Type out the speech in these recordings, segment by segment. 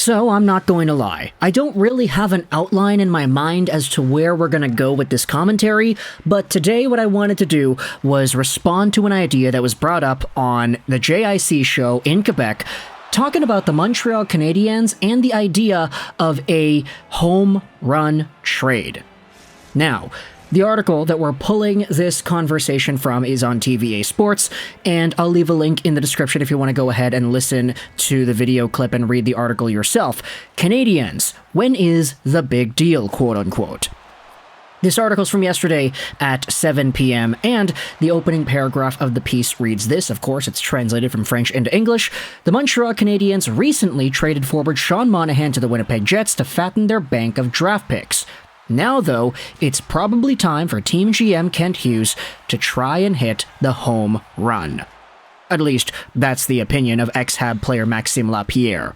So I'm not going to lie, I don't really have an outline in my mind as to where we're going to go with this commentary, but today what I wanted to do was respond to an idea that was brought up on the JIC show in Quebec, talking about the Montreal Canadiens and the idea of a home run trade. Now, the article that we're pulling this conversation from is on TVA Sports, and I'll leave a link in the description if you want to go ahead and listen to the video clip and read the article yourself. Canadiens, when is the big deal, quote unquote? This article's from yesterday at 7 p.m., and the opening paragraph of the piece reads this. Of course, it's translated from French into English. The Montreal Canadiens recently traded forward Sean Monahan to the Winnipeg Jets to fatten their bank of draft picks. Now, though, it's probably time for Team GM Kent Hughes to try and hit the home run. At least, that's the opinion of ex-Hab player Maxim Lapierre.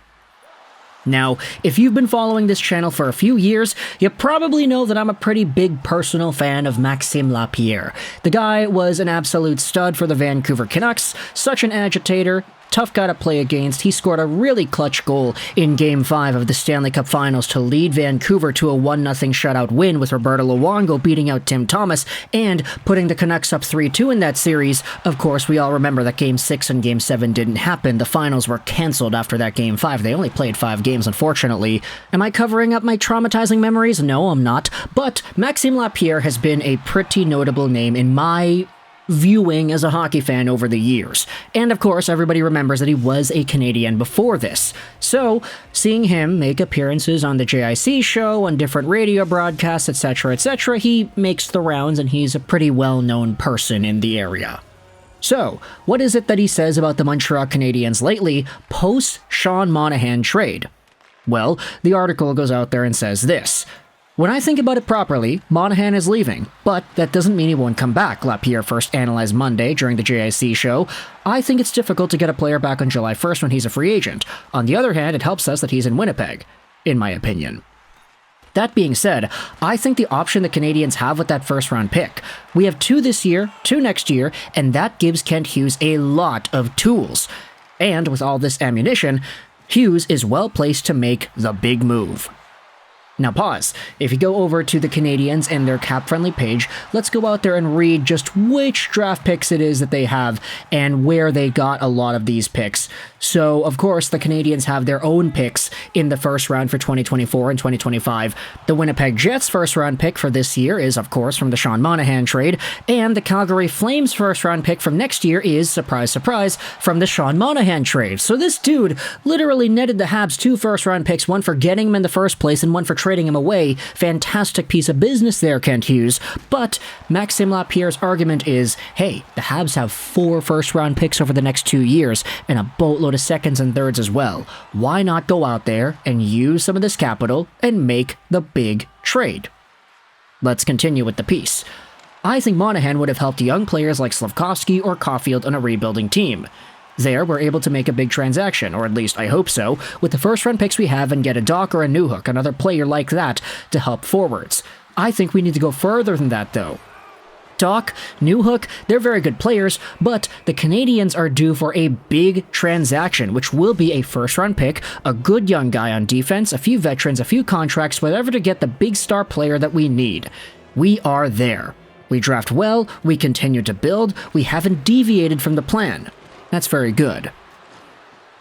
Now, if you've been following this channel for a few years, you probably know that I'm a pretty big personal fan of Maxim Lapierre. The guy was an absolute stud for the Vancouver Canucks, such an agitator, tough guy to play against. He scored a really clutch goal in Game 5 of the Stanley Cup Finals to lead Vancouver to a 1-0 shutout win, with Roberto Luongo beating out Tim Thomas and putting the Canucks up 3-2 in that series. Of course, we all remember that Game 6 and Game 7 didn't happen. The finals were cancelled after that Game 5. They only played 5 games, unfortunately. Am I covering up my traumatizing memories? No, I'm not. But Maxim Lapierre has been a pretty notable name in my viewing as a hockey fan over the years. And of course, everybody remembers that he was a Canadian before this. So, seeing him make appearances on the JIC show, on different radio broadcasts, etc., he makes the rounds, and he's a pretty well-known person in the area. So, what is it that he says about the Montreal Canadiens lately, post-Sean Monahan trade? Well, the article goes out there and says this: "When I think about it properly, Monahan is leaving, but that doesn't mean he won't come back," Lapierre first analyzed Monday during the JIC show. "I think it's difficult to get a player back on July 1st when he's a free agent. On the other hand, it helps us that he's in Winnipeg, in my opinion." That being said, I think the option the Canadiens have with that first-round pick, we have 2 this year, 2 next year, and that gives Kent Hughes a lot of tools. And with all this ammunition, Hughes is well placed to make the big move. Now pause. If you go over to the Canadiens and their cap-friendly page, let's go out there and read just which draft picks it is that they have and where they got a lot of these picks. So, of course, the Canadiens have their own picks in the first round for 2024 and 2025. The Winnipeg Jets' first-round pick for this year is, of course, from the Sean Monahan trade, and the Calgary Flames' first-round pick from next year is, surprise, surprise, from the Sean Monahan trade. So this dude literally netted the Habs 2 first-round picks, one for getting him in the first place and one for trading him away. Fantastic piece of business there, Kent Hughes. But Maxim Lapierre's argument is, hey, the Habs have 4 first-round picks over the next 2 years and a boatload of seconds and thirds as well. Why not go out there and use some of this capital and make the big trade? Let's continue with the piece. "I think Monahan would have helped young players like Slafkovsky or Caulfield on a rebuilding team. There, we're able to make a big transaction, or at least I hope so, with the first-round picks we have and get a Doc or a Newhook, another player like that, to help forwards. I think we need to go further than that, though. Doc, Newhook, they're very good players, but the Canadiens are due for a big transaction, which will be a first-round pick, a good young guy on defense, a few veterans, a few contracts, whatever to get the big star player that we need. We are there. We draft well, we continue to build, we haven't deviated from the plan. That's very good."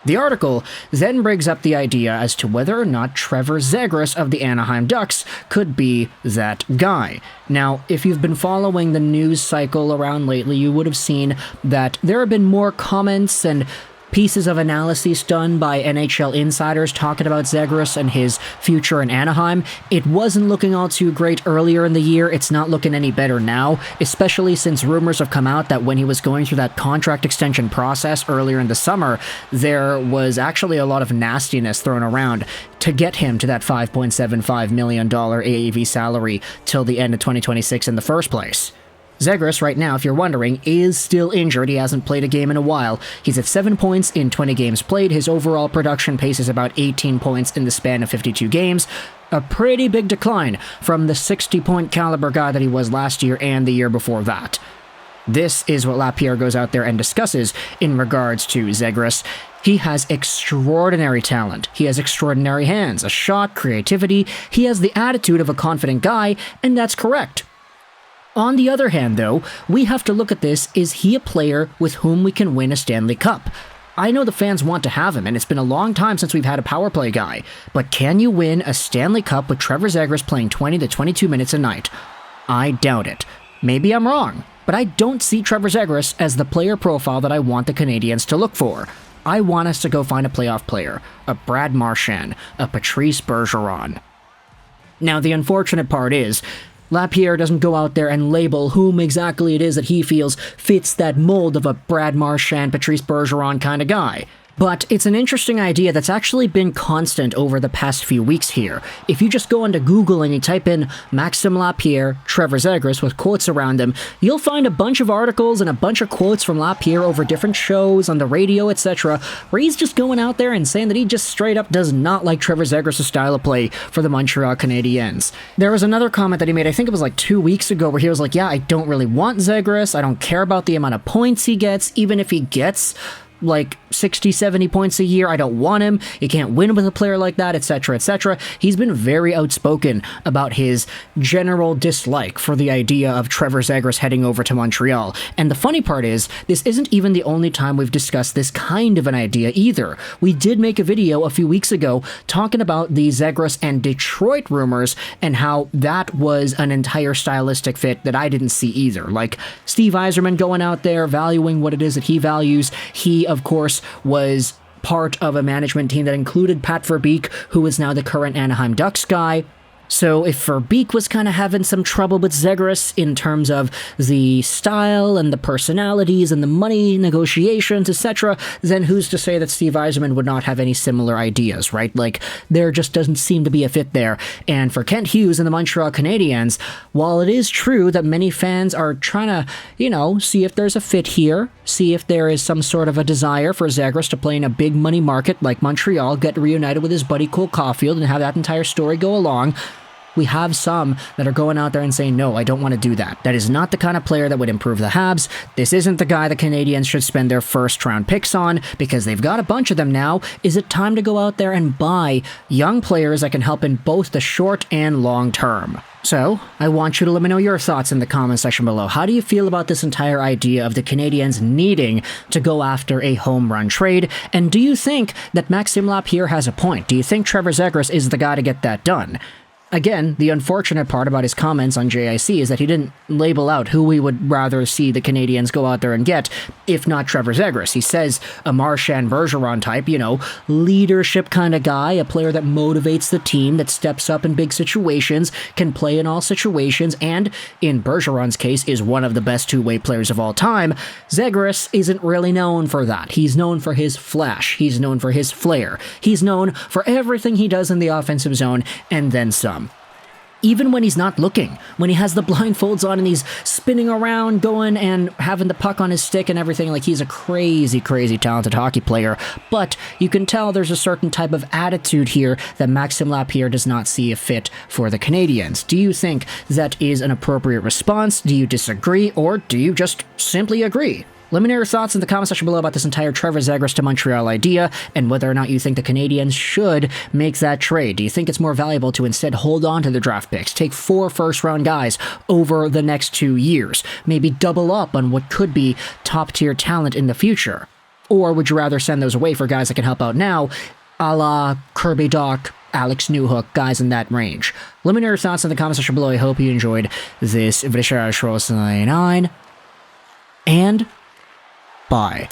The article then brings up the idea as to whether or not Trevor Zegras of the Anaheim Ducks could be that guy. Now, if you've been following the news cycle around lately, you would have seen that there have been more comments and pieces of analysis done by NHL insiders talking about Zegras and his future in Anaheim. It wasn't looking all too great earlier in the year. It's not looking any better now, especially since rumors have come out that when he was going through that contract extension process earlier in the summer, there was actually a lot of nastiness thrown around to get him to that $5.75 million AAV salary till the end of 2026 in the first place. Zegras, right now, if you're wondering, is still injured. He hasn't played a game in a while. He's at 7 points in 20 games played. His overall production pace is about 18 points in the span of 52 games. A pretty big decline from the 60-point caliber guy that he was last year and the year before that. This is what Lapierre goes out there and discusses in regards to Zegras. He has extraordinary talent. He has extraordinary hands, a shot, creativity. He has the attitude of a confident guy, and that's correct. On the other hand, though, we have to look at this, is he a player with whom we can win a Stanley Cup? I know the fans want to have him, and it's been a long time since we've had a power play guy, but can you win a Stanley Cup with Trevor Zegras playing 20 to 22 minutes a night? I doubt it. Maybe I'm wrong, but I don't see Trevor Zegras as the player profile that I want the Canadiens to look for. I want us to go find a playoff player, a Brad Marchand, a Patrice Bergeron. Now, the unfortunate part is, Lapierre doesn't go out there and label whom exactly it is that he feels fits that mold of a Brad Marchand, Patrice Bergeron kind of guy. But it's an interesting idea that's actually been constant over the past few weeks here. If you just go onto Google and you type in Maxim Lapierre, Trevor Zegras with quotes around them, you'll find a bunch of articles and a bunch of quotes from Lapierre over different shows, on the radio, etc., where he's just going out there and saying that he just straight up does not like Trevor Zegras' style of play for the Montreal Canadiens. There was another comment that he made, I think it was like 2 weeks ago, where he was like, yeah, I don't really want Zegras, I don't care about the amount of points he gets, even if he gets like 60, 70 points a year. I don't want him. You can't win with a player like that, etc., etc. He's been very outspoken about his general dislike for the idea of Trevor Zegras heading over to Montreal. And the funny part is, this isn't even the only time we've discussed this kind of an idea either. We did make a video a few weeks ago talking about the Zegras and Detroit rumors and how that was an entire stylistic fit that I didn't see either. Like Steve Yzerman going out there, valuing what it is that he values. He, of course, was part of a management team that included Pat Verbeek, who is now the current Anaheim Ducks guy. So if Verbeek was kind of having some trouble with Zegras in terms of the style and the personalities and the money negotiations, etc., then who's to say that Steve Yzerman would not have any similar ideas, right? Like, there just doesn't seem to be a fit there. And for Kent Hughes and the Montreal Canadiens, while it is true that many fans are trying to, see if there's a fit here, see if there is some sort of a desire for Zegras to play in a big money market like Montreal, get reunited with his buddy Cole Caulfield and have that entire story go along, we have some that are going out there and saying, no, I don't want to do that. That is not the kind of player that would improve the Habs. This isn't the guy the Canadiens should spend their first-round picks on, because they've got a bunch of them now. Is it time to go out there and buy young players that can help in both the short and long term? So, I want you to let me know your thoughts in the comment section below. How do you feel about this entire idea of the Canadiens needing to go after a home run trade? And do you think that Maxim Lapierre has a point? Do you think Trevor Zegras is the guy to get that done? Again, the unfortunate part about his comments on JIC is that he didn't label out who we would rather see the Canadiens go out there and get, if not Trevor Zegras. He says a Marchand Bergeron type, leadership kind of guy, a player that motivates the team, that steps up in big situations, can play in all situations, and, in Bergeron's case, is one of the best two-way players of all time. Zegras isn't really known for that. He's known for his flash. He's known for his flair. He's known for everything he does in the offensive zone, and then some. Even when he's not looking, when he has the blindfolds on and he's spinning around, going and having the puck on his stick and everything, like he's a crazy, crazy talented hockey player. But you can tell there's a certain type of attitude here that Maxim Lapierre does not see a fit for the Canadiens. Do you think that is an appropriate response? Do you disagree? Or do you just simply agree? Let me know your thoughts in the comment section below about this entire Trevor Zegras to Montreal idea, and whether or not you think the Canadiens should make that trade. Do you think it's more valuable to instead hold on to the draft picks, take 4 first-round guys over the next 2 years, maybe double up on what could be top-tier talent in the future? Or would you rather send those away for guys that can help out now, a la Kirby Dach, Alex Newhook, guys in that range? Let me know your thoughts in the comment section below. I hope you enjoyed this video. And bye.